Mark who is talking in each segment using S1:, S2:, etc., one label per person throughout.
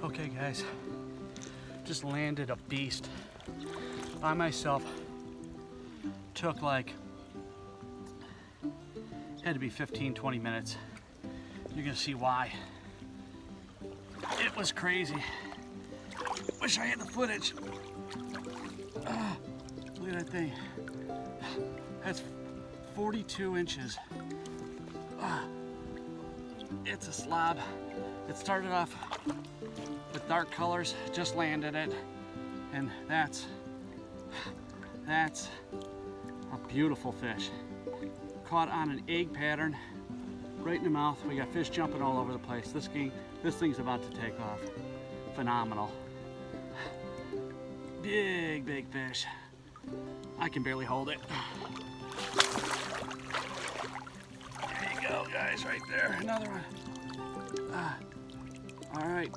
S1: Okay guys, just landed a beast by myself. Took like, had to be 15-20 minutes. You're gonna see why. It was crazy. Wish I had the footage. Look at that thing. That's 42 inches. It's a slab. It started off with dark colors, just landed it, and that's a beautiful fish. Caught on an egg pattern, right in the mouth. We got fish jumping all over the place. This thing's about to take off. Phenomenal. Big fish. I can barely hold it. There you go, guys, right there. Another one. All right.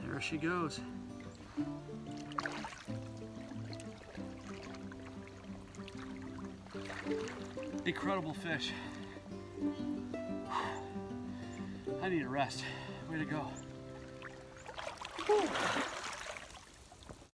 S1: There she goes. Incredible fish. I need a rest. Way to go. Whew.